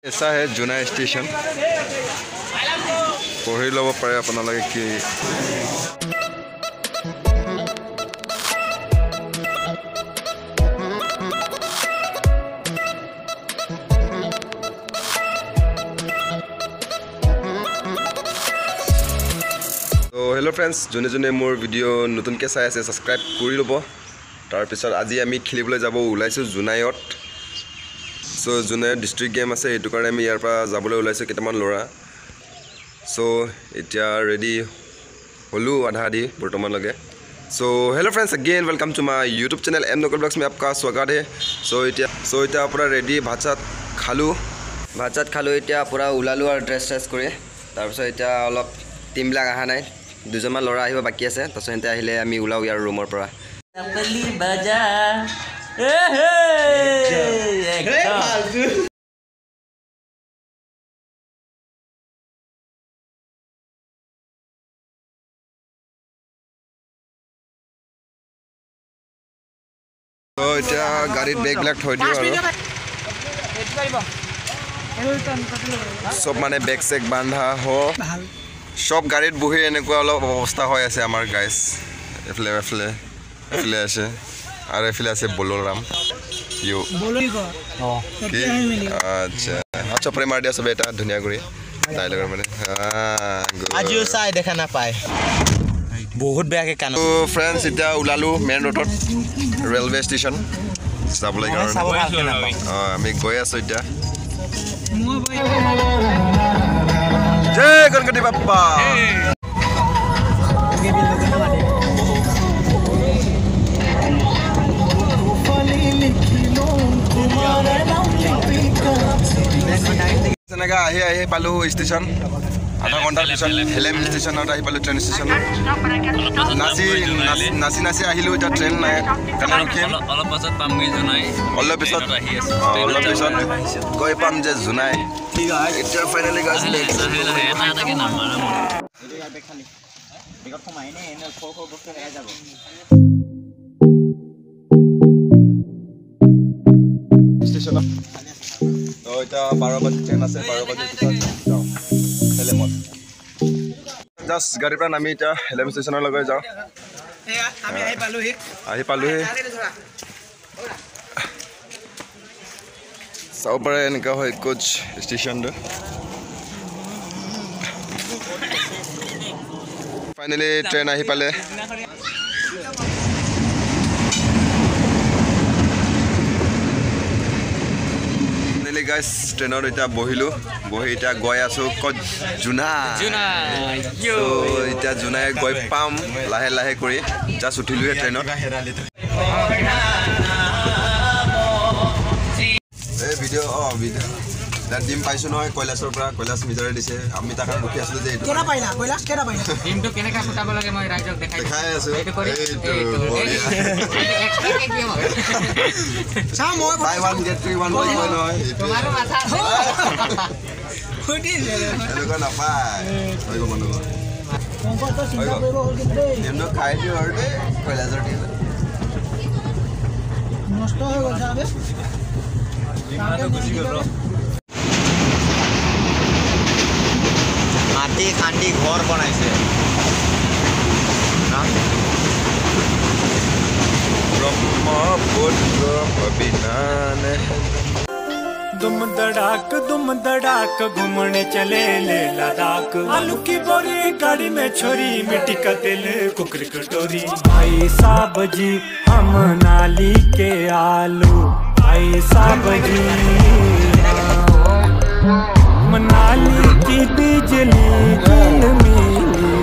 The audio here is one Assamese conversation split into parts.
ऐसा है जुना स्टेशन पढ़ी लब पारे आपनालोके कि तो हेलो फ्रेंड्स जोने जोने मोर भिडिओ नतुनके चाइ आछे सब्सक्राइब करि लब तार पिছত আজি আমি খেলিবলৈ যাব ওলাইছো জুনাইত सो जुनाई डिस्ट्रिक्ट गेम आछे एटु कारणे आमी यार পৰা যাবলৈ ওলাইছো কেটামান লৰা सो এতিয়া रेडी হলু आधा आधी बर्तमान लगे so hello friends again welcome to my YouTube channel M नकल ब्लॉग्स में आपका स्वागत है सो इतना पूरा रेडी भात चात खालू इतना पूरा उलालू और ड्रेस ट्रेस करे तार पिছত इतना अलप टीम বিলাক আহা নাই দুজনমান লৰা আহিব বাকি আছে তছ এতে আহিলে আমি উলাও ইয়াৰ ৰুমৰ পৰা पली बजा ए हे फालतू तो इतना गाड़ीत बैग বিলাক থৈ দিও আৰু सब माने बैग सेक बांधा हो सब गाड़ीत बहि এনেকুৱা অলপ অৱস্থা হৈ আছে আমাৰ গাইস এফলে আছে আর এফলে আছে বলরাম ইউ बोलोई को अच्छा अच्छा प्रेम मार दिया सब এটা ধুনিয়া কৰি ডায়লগৰ মানে आजियो साइ দেখা না পায় বহুত বেয়া কে কান তো फ्रेंड्स এটা উলালু মেইন रोडত रेलवे स्टेशन যাবলৈ কাৰণে আমি গৈ আছো এটা जय गणपति बाप्पा सेनेगा आही पालू स्टेशन आधा घंटा पिছত हेलेम स्टेशनत आही पालू ट्रेन स्टेशन नासी आहिलु এটা ट्रेन নাই কানে ৰখিম অলপ পাছত পামগৈ জুনাই অলপ পিছত গৈ পাম যে জুনাই ঠিক আছে এটা ফাইনালি গাইস নেক্সট এটা কি নাম মাৰা মোৰ এটা বেগ খালি বেগত কমাই নে এনে খো বস্তু হেৰা যাব स्टेशन तो এটা 12 बजे ट्रेन আছে 12 बजे পিছত যাও হেলেমত জাস্ট গাড়ী পৰা নামি এটা হেলেম স্টেশনৰ লগে যাও আমি আহি পালোহি চাও পাৰে এনেকা হয় কোচ স্টেশন ফাইনালি ট্ৰেইন আহি পালে गाइस ट्रेनर इटा बहिलु बहि इटा गय आसु क जुनाई तो इटा जुनाई गय पाम लाहे लाहे करी जास उठिलु ट्रेनर ए वीडियो दा टीम पाइसु নহয় কৈলাসৰ পৰা কৈলাস মিজৰে দিছে আমি তাকা ৰখি আছিলো যে কেনা পাইলা কৈলাস কেনা পাইলা টিমটো কেনেকা ফুটাব লাগে মই ৰাইজক দেখাই আছো এইটো কৰি এক্সট্ৰা কি হ'ব চা মই বাই 1 get 3 1 নহয় তোমাৰো মাথা ফুটি গেলে এনেকুৱা নাপায় হৈ গো মানুহ কম্পৰ্ট চিন্তা কৰিব হ'ল কিন্তু এমনো খাই দিও আৰু কৈলাসৰ টিম নষ্ট হৈ গ'ল যাবে বিমানটো গুচি গ'ল মাটি কান্দি ঘৰ বনাইছে না ब्रह्मपुत्र अभिनान दुम दड़ाक घूमने चले ले लद्दाख आलू की बोरी गाड़ी में छोरी मिट्टी का तेल कुकरी कटोरी भाई साहब जी हम नाली के आलू भाई साहब जी मनाली की बिजली मिली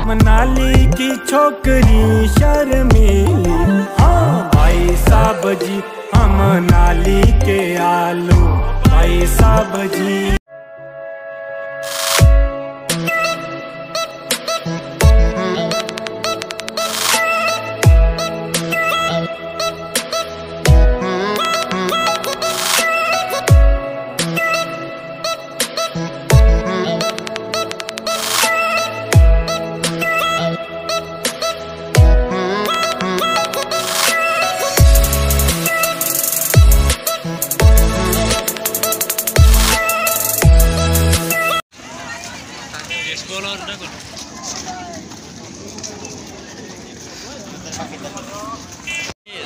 मनाली की छोकरी शर्मीली हाँ भाई साहब जी हम नाली के आलू भाई साहब जी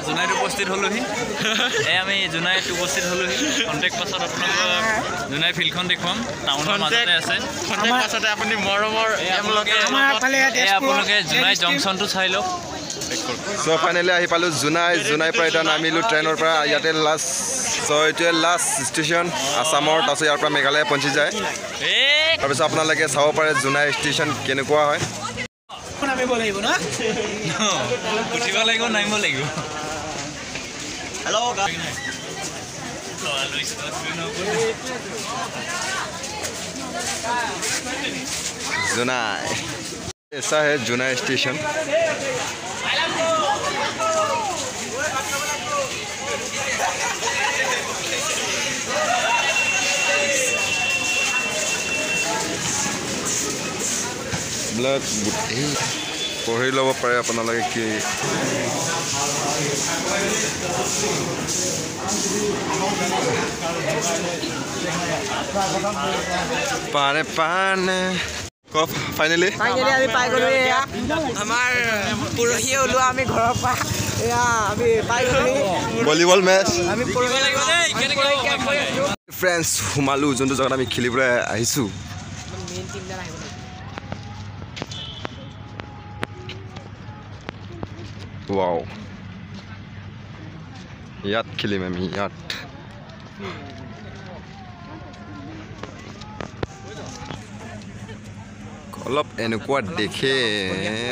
জুনাইত উপস্থিত হ'লোহি আমি জুনাইত উপস্থিত হ'লোহি কণ্টেক্ট পাছত আপোনালোকক জুনাই ফিল্ডখন দেখুৱাম টাউনৰ মাজতে আছে কণ্টেক্ট পাছতে আপুনি মৰমৰ আপোনালোকে জুনাই জংচনটো চাই লওক চ' ফাইনেলি আহি পালোঁ জুনাইৰ পৰা এতিয়া নামিলোঁ ট্ৰেইনৰ পৰা ইয়াতে লাষ্ট চ' এইটোৱে লাষ্ট ষ্টেচন আছামৰ তাৰপিছত ইয়াৰ পৰা মেঘালয় পঞ্চি যায় তাৰপিছত আপোনালোকে চাব পাৰে জুনাই ষ্টেচন কেনেকুৱা হয় নামিব লাগিব ন উঠিব লাগিব নামিব লাগিব जुनाई ऐसा है जुनाई स्टेशन ब्लड बुद्धि पढ़ी लब पारे আপোনালোকে কি पाने पाने कब फाइनली আমি পাই গলো এয়া আমাৰ পৰহি ওলোৱা আমি ঘৰৰ পৰা এয়া আমি পাই গলো ভলিবল মেচ আমি পৰহি লাগিব দেই কেনেকৈ কেম্প কৰি আছো ফ্ৰেণ্ডছ সোমালোঁ যোনটো জেগাত আমি খেলিবলৈ আহিছোঁ মেইন টিমডাল আহিব ৱাও ইয়াত খেলিম আমি ইয়াত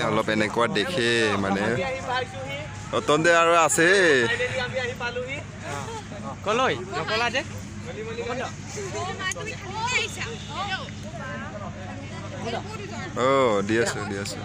অলপ এনেকুৱা দেখে মানে তন্দে আৰু আছে কলৈ নকলা যে দি আছোঁ